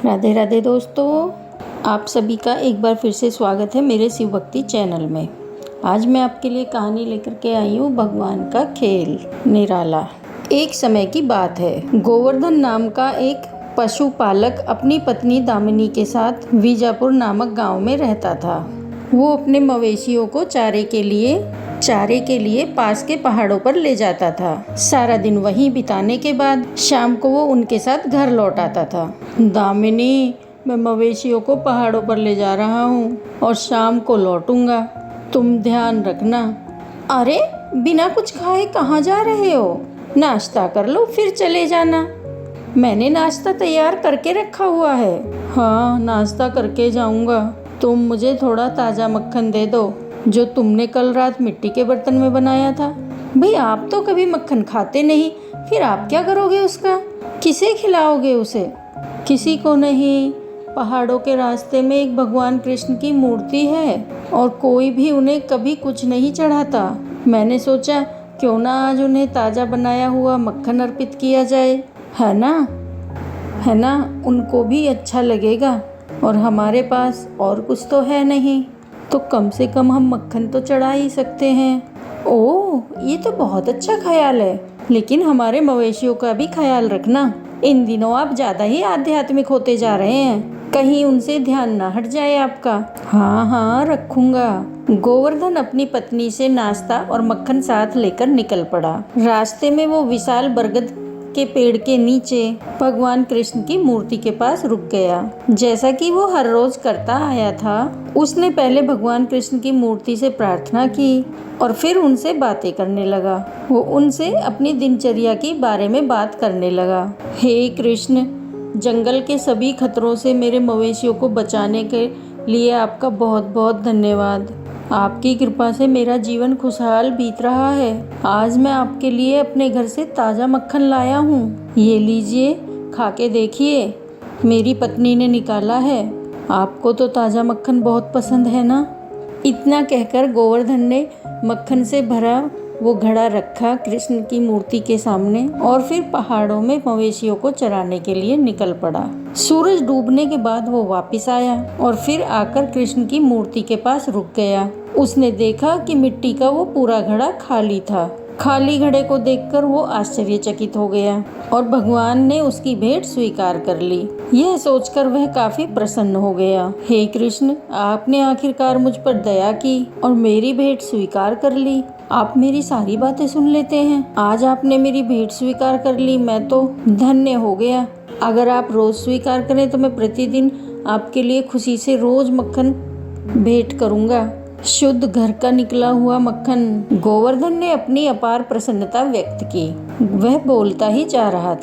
राधे राधे दोस्तों, आप सभी का एक बार फिर से स्वागत है मेरे शिव भक्ति चैनल में। आज मैं आपके लिए कहानी लेकर के आई हूँ भगवान का खेल निराला। एक समय की बात है, गोवर्धन नाम का एक पशुपालक अपनी पत्नी दामिनी के साथ विजापुर नामक गांव में रहता था। वो अपने मवेशियों को चारे के लिए पास के पहाड़ों पर ले जाता था। सारा दिन वहीं बिताने के बाद शाम को वो उनके साथ घर लौट आता था। दामिनी, मैं मवेशियों को पहाड़ों पर ले जा रहा हूँ और शाम को लौटूंगा, तुम ध्यान रखना। अरे, बिना कुछ खाए कहाँ जा रहे हो? नाश्ता कर लो फिर चले जाना। मैंने नाश्ता तैयार करके रखा हुआ है। हाँ, नाश्ता करके जाऊंगा। तुम मुझे थोड़ा ताज़ा मक्खन दे दो जो तुमने कल रात मिट्टी के बर्तन में बनाया था। भाई, आप तो कभी मक्खन खाते नहीं, फिर आप क्या करोगे उसका? किसे खिलाओगे उसे? किसी को नहीं। पहाड़ों के रास्ते में एक भगवान कृष्ण की मूर्ति है और कोई भी उन्हें कभी कुछ नहीं चढ़ाता। मैंने सोचा क्यों ना आज उन्हें ताज़ा बनाया हुआ मक्खन अर्पित किया जाए, है ना? उनको भी अच्छा लगेगा और हमारे पास और कुछ तो है नहीं, तो कम से कम हम मक्खन तो चढ़ा ही सकते हैं। ओह, ये तो बहुत अच्छा ख्याल है, लेकिन हमारे मवेशियों का भी ख्याल रखना। इन दिनों आप ज़्यादा ही आध्यात्मिक होते जा रहे हैं, कहीं उनसे ध्यान ना हट जाए आपका। हाँ, रखूंगा। गोवर्धन अपनी पत्नी से नाश्ता और मक्खन साथ लेकर निकल पड़ा। रास्ते में वो विशाल बरगद के पेड़ के नीचे भगवान कृष्ण की मूर्ति के पास रुक गया। जैसा कि वो हर रोज करता आया था, उसने पहले भगवान कृष्ण की मूर्ति से प्रार्थना की और फिर उनसे बातें करने लगा। वो उनसे अपनी दिनचर्या के बारे में बात करने लगा। हे कृष्ण, जंगल के सभी खतरों से मेरे मवेशियों को बचाने के लिए आपका बहुत बहुत धन्यवाद। आपकी कृपा से मेरा जीवन खुशहाल बीत रहा है। आज मैं आपके लिए अपने घर से ताज़ा मक्खन लाया हूँ। ये लीजिए, खा के देखिए। मेरी पत्नी ने निकाला है। आपको तो ताज़ा मक्खन बहुत पसंद है ना? इतना कहकर गोवर्धन ने मक्खन से भरा वो घड़ा रखा कृष्ण की मूर्ति के सामने और फिर पहाड़ों में मवेशियों को चराने के लिए निकल पड़ा। सूरज डूबने के बाद वो वापस आया और फिर आकर कृष्ण की मूर्ति के पास रुक गया। उसने देखा कि मिट्टी का वो पूरा घड़ा खाली था। खाली घड़े को देखकर वो आश्चर्यचकित हो गया और भगवान ने उसकी भेंट स्वीकार कर ली। यह सोचकर वह काफी प्रसन्न हो गया। हे कृष्ण, आपने आखिरकार मुझ पर दया की और मेरी भेंट स्वीकार कर ली। आप मेरी सारी बातें सुन लेते हैं। आज आपने मेरी भेंट स्वीकार कर ली, मैं तो धन्य हो गया। अगर आप रोज स्वीकार करें तो मैं प्रतिदिन आपके लिए खुशी से रोज मक्खन भेंट करूंगा, शुद्ध घर का निकला हुआ मक्खन। गोवर्धन ने अपनी अपार प्रसन्नता व्यक्त की। वह बोलता ही जा रहा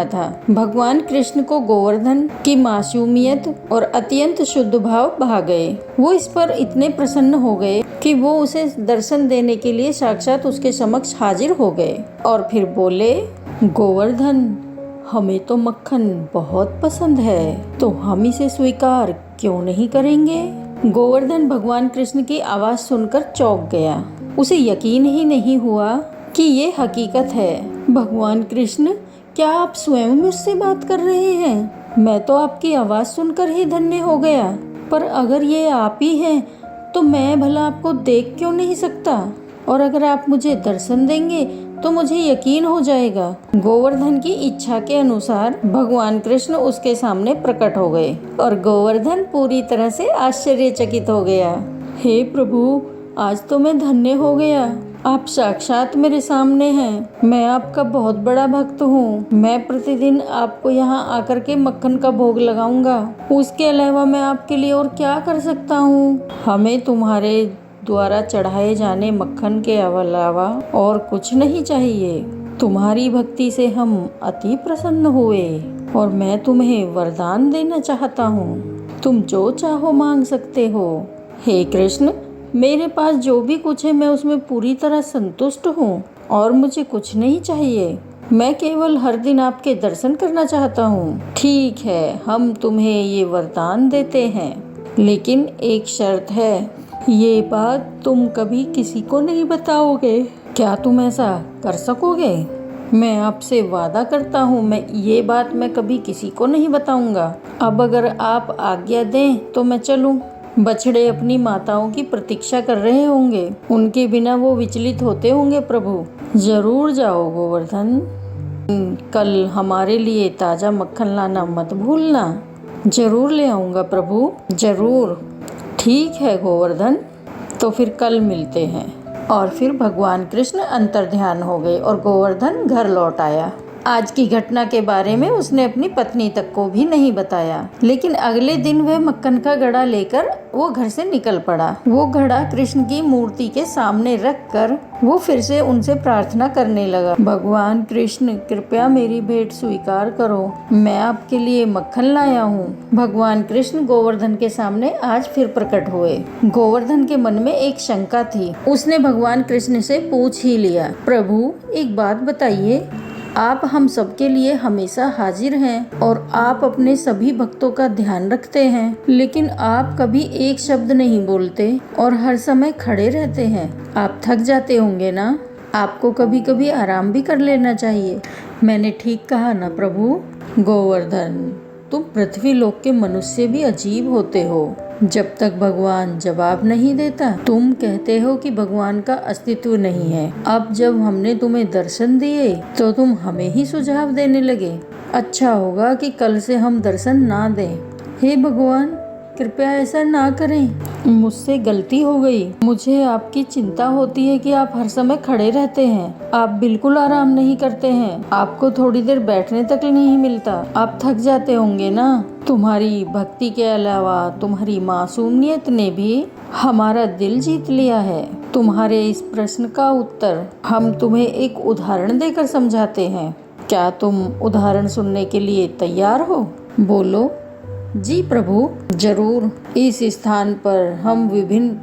था। भगवान कृष्ण को गोवर्धन की मासूमियत और अत्यंत शुद्ध भाव भा गए। वो इस पर इतने प्रसन्न हो गए कि वो उसे दर्शन देने के लिए साक्षात उसके समक्ष हाजिर हो गए और फिर बोले, गोवर्धन, हमें तो मक्खन बहुत पसंद है, तो हम इसे स्वीकार क्यों नहीं करेंगे? गोवर्धन भगवान कृष्ण की आवाज़ सुनकर चौंक गया। उसे यकीन ही नहीं हुआ कि ये हकीकत है। भगवान कृष्ण, क्या आप स्वयं मुझसे बात कर रहे हैं? मैं तो आपकी आवाज़ सुनकर ही धन्य हो गया, पर अगर ये आप ही हैं तो मैं भला आपको देख क्यों नहीं सकता? और अगर आप मुझे दर्शन देंगे तो मुझे यकीन हो जाएगा। गोवर्धन की इच्छा के अनुसार भगवान कृष्ण उसके सामने प्रकट हो गए और गोवर्धन पूरी तरह से आश्चर्यचकित हो गया। हे प्रभु, आज तो मैं धन्य हो गया। आप साक्षात मेरे सामने हैं। मैं आपका बहुत बड़ा भक्त हूँ। मैं प्रतिदिन आपको यहाँ आकर के मक्खन का भोग लगाऊंगा। उसके अलावा मैं आपके लिए और क्या कर सकता हूँ? हमें तुम्हारे द्वारा चढ़ाए जाने मक्खन के अलावा और कुछ नहीं चाहिए। तुम्हारी भक्ति से हम अति प्रसन्न हुए और मैं तुम्हें वरदान देना चाहता हूँ। तुम जो चाहो मांग सकते हो। हे कृष्ण, मेरे पास जो भी कुछ है मैं उसमें पूरी तरह संतुष्ट हूँ और मुझे कुछ नहीं चाहिए। मैं केवल हर दिन आपके दर्शन करना चाहता हूँ। ठीक है, हम तुम्हें ये वरदान देते हैं, लेकिन एक शर्त है। ये बात तुम कभी किसी को नहीं बताओगे। क्या तुम ऐसा कर सकोगे? मैं आपसे वादा करता हूँ ये बात मैं कभी किसी को नहीं बताऊंगा। अब अगर आप आज्ञा दें तो मैं चलूं। बछड़े अपनी माताओं की प्रतीक्षा कर रहे होंगे, उनके बिना वो विचलित होते होंगे प्रभु। जरूर जाओ गोवर्धन, कल हमारे लिए ताज़ा मक्खन लाना मत भूलना। जरूर ले आऊँगा प्रभु, जरूर। ठीक है गोवर्धन, तो फिर कल मिलते हैं। और फिर भगवान कृष्ण अंतर्ध्यान हो गए और गोवर्धन घर लौट आया। आज की घटना के बारे में उसने अपनी पत्नी तक को भी नहीं बताया, लेकिन अगले दिन वह मक्खन का घड़ा लेकर वो घर से निकल पड़ा। वो घड़ा कृष्ण की मूर्ति के सामने रखकर वो फिर से उनसे प्रार्थना करने लगा, भगवान कृष्ण कृपया मेरी भेंट स्वीकार करो, मैं आपके लिए मक्खन लाया हूँ। भगवान कृष्ण गोवर्धन के सामने आज फिर प्रकट हुए। गोवर्धन के मन में एक शंका थी। उसने भगवान कृष्ण से पूछ ही लिया, प्रभु एक बात बताइए, आप हम सबके लिए हमेशा हाजिर हैं और आप अपने सभी भक्तों का ध्यान रखते हैं, लेकिन आप कभी एक शब्द नहीं बोलते और हर समय खड़े रहते हैं। आप थक जाते होंगे ना? आपको कभी कभी आराम भी कर लेना चाहिए। मैंने ठीक कहा ना प्रभु? गोवर्धन, तुम पृथ्वी लोक के मनुष्य भी अजीब होते हो। जब तक भगवान जवाब नहीं देता तुम कहते हो कि भगवान का अस्तित्व नहीं है। अब जब हमने तुम्हें दर्शन दिए तो तुम हमें ही सुझाव देने लगे। अच्छा होगा कि कल से हम दर्शन ना दें। हे भगवान, कृपया ऐसा ना करें, मुझसे गलती हो गई। मुझे आपकी चिंता होती है कि आप हर समय खड़े रहते हैं, आप बिल्कुल आराम नहीं करते हैं, आपको थोड़ी देर बैठने तक नहीं मिलता, आप थक जाते होंगे ना। तुम्हारी भक्ति के अलावा तुम्हारी मासूमियत ने भी हमारा दिल जीत लिया है। तुम्हारे इस प्रश्न का उत्तर हम तुम्हें एक उदाहरण देकर समझाते हैं। क्या तुम उदाहरण सुनने के लिए तैयार हो? बोलो। जी प्रभु, जरूर। इस स्थान पर हम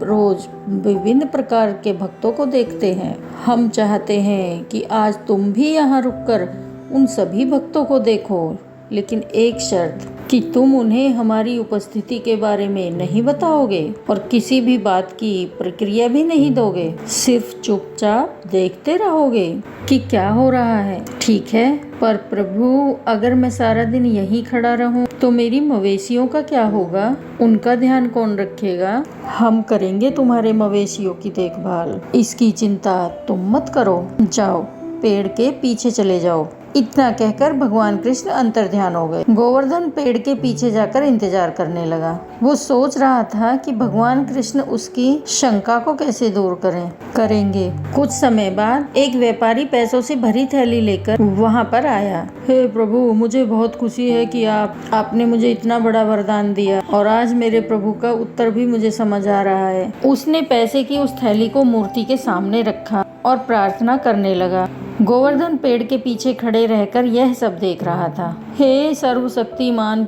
रोज विभिन्न प्रकार के भक्तों को देखते हैं। हम चाहते हैं कि आज तुम भी यहाँ रुककर उन सभी भक्तों को देखो, लेकिन एक शर्त कि तुम उन्हें हमारी उपस्थिति के बारे में नहीं बताओगे और किसी भी बात की प्रक्रिया भी नहीं दोगे। सिर्फ चुपचाप देखते रहोगे कि क्या हो रहा है, ठीक है? पर प्रभु, अगर मैं सारा दिन यहीं खड़ा रहूं तो मेरी मवेशियों का क्या होगा? उनका ध्यान कौन रखेगा? हम करेंगे तुम्हारे मवेशियों की देखभाल, इसकी चिंता तुम मत करो। जाओ, पेड़ के पीछे चले जाओ। इतना कहकर भगवान कृष्ण अंतर्ध्यान हो गए। गोवर्धन पेड़ के पीछे जाकर इंतजार करने लगा। वो सोच रहा था कि भगवान कृष्ण उसकी शंका को कैसे दूर करेंगे। कुछ समय बाद एक व्यापारी पैसों से भरी थैली लेकर वहाँ पर आया। हे प्रभु, मुझे बहुत खुशी है कि आपने मुझे इतना बड़ा वरदान दिया और आज मेरे प्रभु का उत्तर भी मुझे समझ आ रहा है। उसने पैसे की उस थैली को मूर्ति के सामने रखा और प्रार्थना करने लगा। गोवर्धन पेड़ के पीछे खड़े रहकर यह सब देख रहा था। हे सर्वशक्तिमान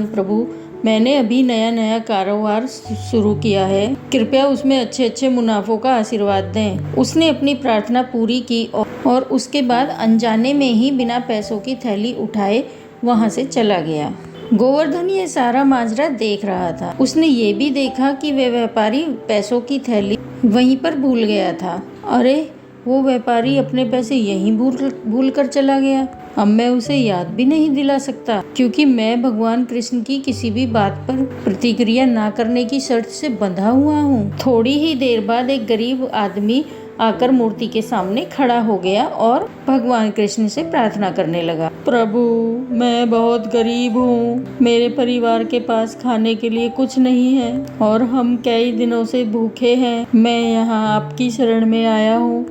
प्रभु, मैंने अभी नया कारोबार शुरू किया है, कृपया उसमें अच्छे मुनाफों का आशीर्वाद दें। उसने अपनी प्रार्थना पूरी की और उसके बाद अनजाने में ही बिना पैसों की थैली उठाए वहां से चला गया। गोवर्धन ये सारा माजरा देख रहा था। उसने ये भी देखा कि वह व्यापारी पैसों की थैली वहीं पर भूल गया था। अरे, वो व्यापारी अपने पैसे यहीं भूल कर चला गया। अब मैं उसे याद भी नहीं दिला सकता, क्योंकि मैं भगवान कृष्ण की किसी भी बात पर प्रतिक्रिया ना करने की शर्त से बंधा हुआ हूँ। थोड़ी ही देर बाद एक गरीब आदमी आकर मूर्ति के सामने खड़ा हो गया और भगवान कृष्ण से प्रार्थना करने लगा। प्रभु, मैं बहुत गरीब हूँ, मेरे परिवार के पास खाने के लिए कुछ नहीं है और हम कई दिनों से भूखे हैं। मैं यहाँ आपकी शरण में आया हूँ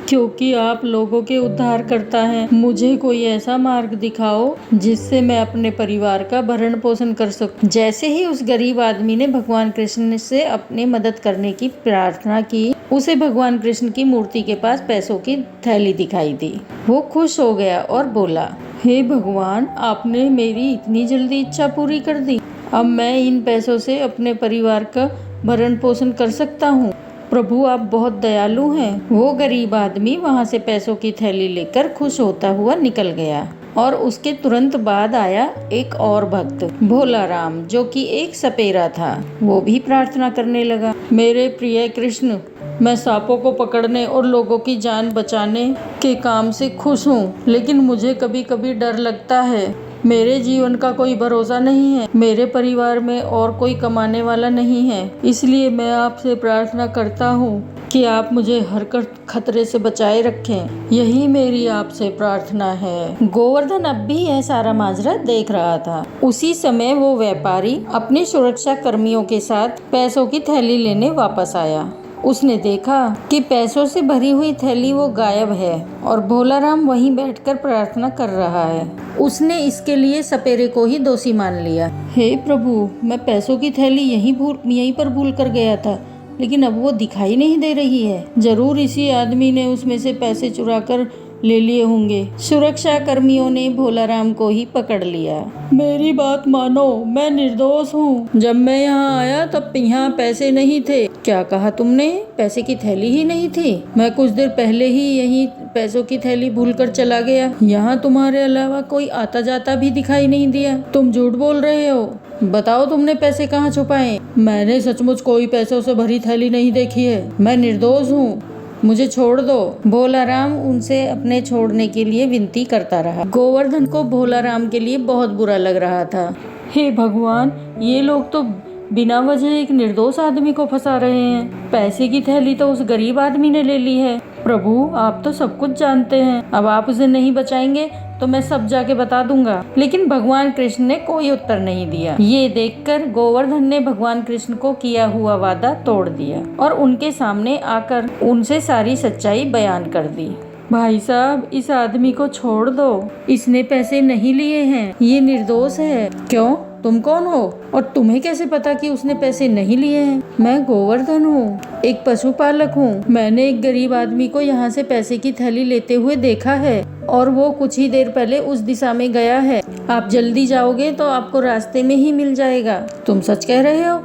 क्योंकि आप लोगों के उद्धार करता है। मुझे कोई ऐसा मार्ग दिखाओ जिससे मैं अपने परिवार का भरण पोषण कर सकूं। जैसे ही उस गरीब आदमी ने भगवान कृष्ण से अपनी मदद करने की प्रार्थना की, उसे भगवान कृष्ण की मूर्ति के पास पैसों की थैली दिखाई दी। वो खुश हो गया और बोला, हे भगवान, आपने मेरी इतनी जल्दी इच्छा पूरी कर दी। अब मैं इन पैसों से अपने परिवार का भरण पोषण कर सकता हूँ। प्रभु, आप बहुत दयालु हैं। वो गरीब आदमी वहाँ से पैसों की थैली लेकर खुश होता हुआ निकल गया और उसके तुरंत बाद आया एक और भक्त, भोला राम, जो कि एक सपेरा था। वो भी प्रार्थना करने लगा, मेरे प्रिय कृष्ण, मैं सांपों को पकड़ने और लोगों की जान बचाने के काम से खुश हूँ, लेकिन मुझे कभी कभी डर लगता है। मेरे जीवन का कोई भरोसा नहीं है, मेरे परिवार में और कोई कमाने वाला नहीं है, इसलिए मैं आपसे प्रार्थना करता हूँ कि आप मुझे हर खतरे से बचाए रखें। यही मेरी आपसे प्रार्थना है। गोवर्धन अब भी यह सारा माजरा देख रहा था। उसी समय वो व्यापारी अपने सुरक्षा कर्मियों के साथ पैसों की थैली लेने वापस आया। उसने देखा कि पैसों से भरी हुई थैली वो गायब है और भोलाराम वहीं बैठकर प्रार्थना कर रहा है। उसने इसके लिए सपेरे को ही दोषी मान लिया। हे प्रभु, मैं पैसों की थैली यहीं पर भूल कर गया था, लेकिन अब वो दिखाई नहीं दे रही है। जरूर इसी आदमी ने उसमें से पैसे चुरा कर ले लिए होंगे। सुरक्षा कर्मियों ने भोलाराम को ही पकड़ लिया। मेरी बात मानो, मैं निर्दोष हूँ। जब मैं यहाँ आया तब यहाँ पैसे नहीं थे। क्या कहा तुमने? पैसे की थैली ही नहीं थी? मैं कुछ देर पहले ही यहीं पैसों की थैली भूलकर चला गया। यहाँ तुम्हारे अलावा कोई आता जाता भी दिखाई नहीं दिया। तुम झूठ बोल रहे हो। बताओ, तुमने पैसे कहाँ छुपाए? मैंने सचमुच कोई पैसों से भरी थैली नहीं देखी है। मैं निर्दोष हूँ, मुझे छोड़ दो। भोलाराम उनसे अपने छोड़ने के लिए विनती करता रहा। गोवर्धन को भोलाराम के लिए बहुत बुरा लग रहा था। हे भगवान, ये लोग तो बिना वजह एक निर्दोष आदमी को फंसा रहे हैं। पैसे की थैली तो उस गरीब आदमी ने ले ली है। प्रभु, आप तो सब कुछ जानते हैं। अब आप उसे नहीं बचाएंगे तो मैं सब जाके बता दूंगा। लेकिन भगवान कृष्ण ने कोई उत्तर नहीं दिया। ये देखकर गोवर्धन ने भगवान कृष्ण को किया हुआ वादा तोड़ दिया और उनके सामने आकर उनसे सारी सच्चाई बयान कर दी। भाई साहब, इस आदमी को छोड़ दो। इसने पैसे नहीं लिए हैं, ये निर्दोष है। क्यों? तुम कौन हो और तुम्हें कैसे पता कि उसने पैसे नहीं लिए हैं? मैं गोवर्धन हूँ, एक पशुपालक हूँ। मैंने एक गरीब आदमी को यहाँ से पैसे की थैली लेते हुए देखा है और वो कुछ ही देर पहले उस दिशा में गया है। आप जल्दी जाओगे तो आपको रास्ते में ही मिल जाएगा। तुम सच कह रहे हो?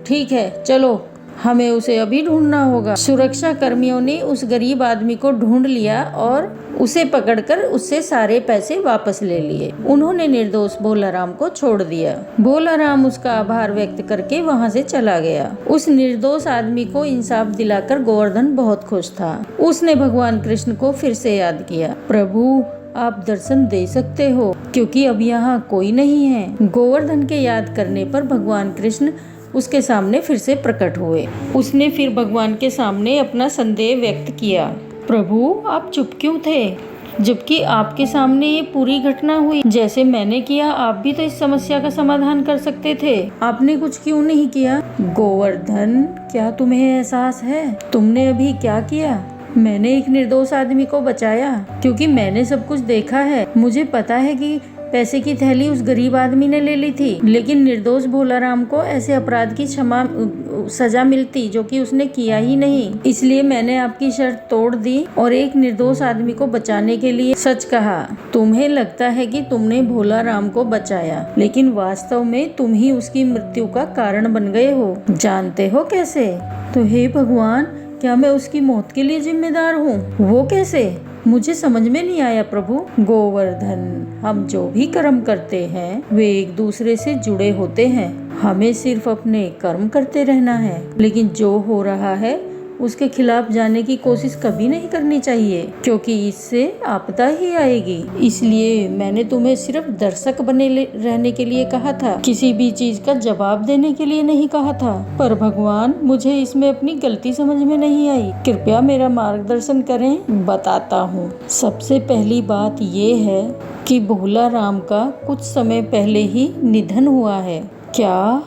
ठीक है, चलो, हमें उसे अभी ढूंढना होगा। सुरक्षा कर्मियों ने उस गरीब आदमी को ढूंढ लिया और उसे पकड़कर उससे सारे पैसे वापस ले लिए। उन्होंने निर्दोष भोलाराम को छोड़ दिया। भोलाराम उसका आभार व्यक्त करके वहां से चला गया। उस निर्दोष आदमी को इंसाफ दिलाकर गोवर्धन बहुत खुश था। उसने भगवान कृष्ण को फिर से याद किया। प्रभु, आप दर्शन दे सकते हो क्योंकि अब यहाँ कोई नहीं है। गोवर्धन के याद करने पर भगवान कृष्ण उसके सामने फिर से प्रकट हुए। उसने फिर भगवान के सामने अपना संदेह व्यक्त किया। प्रभु, आप चुप क्यों थे जबकि आपके सामने ये पूरी घटना हुई? जैसे मैंने किया, आप भी तो इस समस्या का समाधान कर सकते थे। आपने कुछ क्यों नहीं किया? गोवर्धन, क्या तुम्हें एहसास है तुमने अभी क्या किया? मैंने एक निर्दोष आदमी को बचाया क्योंकि मैंने सब कुछ देखा है। मुझे पता है कि पैसे की थैली उस गरीब आदमी ने ले ली थी, लेकिन निर्दोष भोलाराम को ऐसे अपराध की सजा मिलती जो कि उसने किया ही नहीं। इसलिए मैंने आपकी शर्त तोड़ दी और एक निर्दोष आदमी को बचाने के लिए सच कहा। तुम्हें लगता है कि तुमने भोलाराम को बचाया, लेकिन वास्तव में तुम ही उसकी मृत्यु का कारण बन गए हो। जानते हो कैसे? तो हे भगवान, क्या मैं उसकी मौत के लिए जिम्मेदार हूँ? वो कैसे? मुझे समझ में नहीं आया प्रभु। गोवर्धन, हम जो भी कर्म करते हैं वे एक दूसरे से जुड़े होते हैं। हमें सिर्फ अपने कर्म करते रहना है, लेकिन जो हो रहा है उसके खिलाफ जाने की कोशिश कभी नहीं करनी चाहिए, क्योंकि इससे आपदा ही आएगी। इसलिए मैंने तुम्हें सिर्फ दर्शक बने रहने के लिए कहा था, किसी भी चीज का जवाब देने के लिए नहीं कहा था। पर भगवान, मुझे इसमें अपनी गलती समझ में नहीं आई। कृपया मेरा मार्गदर्शन करें। बताता हूँ। सबसे पहली बात ये है कि भोलाराम का कुछ समय पहले ही निधन हुआ है। क्या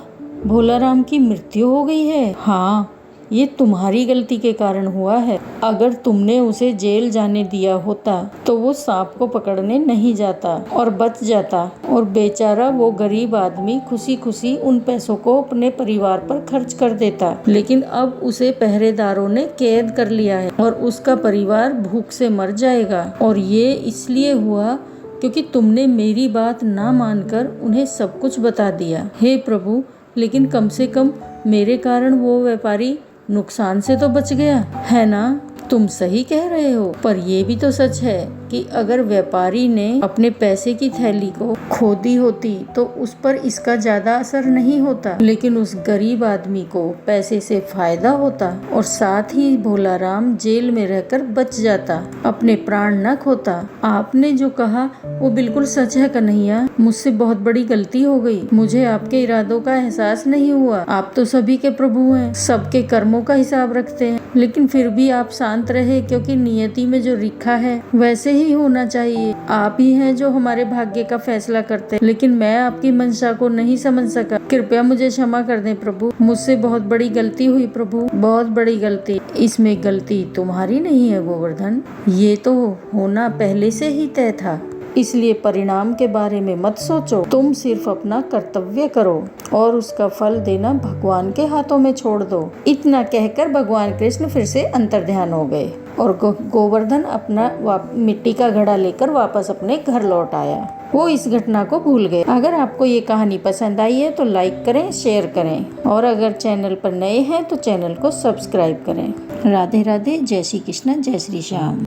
भोलाराम की मृत्यु हो गई है? हाँ, ये तुम्हारी गलती के कारण हुआ है। अगर तुमने उसे जेल जाने दिया होता तो वो सांप को पकड़ने नहीं जाता और बच जाता, और बेचारा वो गरीब आदमी खुशी खुशी उन पैसों को अपने परिवार पर खर्च कर देता। लेकिन अब उसे पहरेदारों ने कैद कर लिया है और उसका परिवार भूख से मर जाएगा। और ये इसलिए हुआ क्योंकि तुमने मेरी बात ना मानकर उन्हें सब कुछ बता दिया। हे प्रभु, लेकिन कम से कम मेरे कारण वो व्यापारी नुकसान से तो बच गया, है ना? तुम सही कह रहे हो, पर ये भी तो सच है कि अगर व्यापारी ने अपने पैसे की थैली को खो दी होती तो उस पर इसका ज्यादा असर नहीं होता, लेकिन उस गरीब आदमी को पैसे से फायदा होता और साथ ही भोला राम जेल में रहकर बच जाता, अपने प्राण न खोता। आपने जो कहा वो बिल्कुल सच है कन्हैया, मुझसे बहुत बड़ी गलती हो गई। मुझे आपके इरादों का एहसास नहीं हुआ। आप तो सभी के प्रभु हैं, सबके कर्मों का हिसाब रखते हैं, लेकिन फिर भी आप शांत रहे, क्योंकि नियति में जो लिखा है वैसे ही होना चाहिए। आप ही हैं जो हमारे भाग्य का फैसला करते हैं, लेकिन मैं आपकी मंशा को नहीं समझ सका। कृपया मुझे क्षमा कर दें प्रभु, मुझसे बहुत बड़ी गलती हुई प्रभु, बहुत बड़ी गलती। इसमें गलती तुम्हारी नहीं है गोवर्धन, ये तो होना पहले से ही तय था, इसलिए परिणाम के बारे में मत सोचो। तुम सिर्फ अपना कर्तव्य करो और उसका फल देना भगवान के हाथों में छोड़ दो। इतना कहकर भगवान कृष्ण फिर से अंतर्ध्यान हो गए और गोवर्धन अपना मिट्टी का घड़ा लेकर वापस अपने घर लौट आया। वो इस घटना को भूल गए। अगर आपको ये कहानी पसंद आई है तो लाइक करें, शेयर करें और अगर चैनल पर नए हैं तो चैनल को सब्सक्राइब करें। राधे राधे, जय श्री कृष्ण, जय श्री श्याम।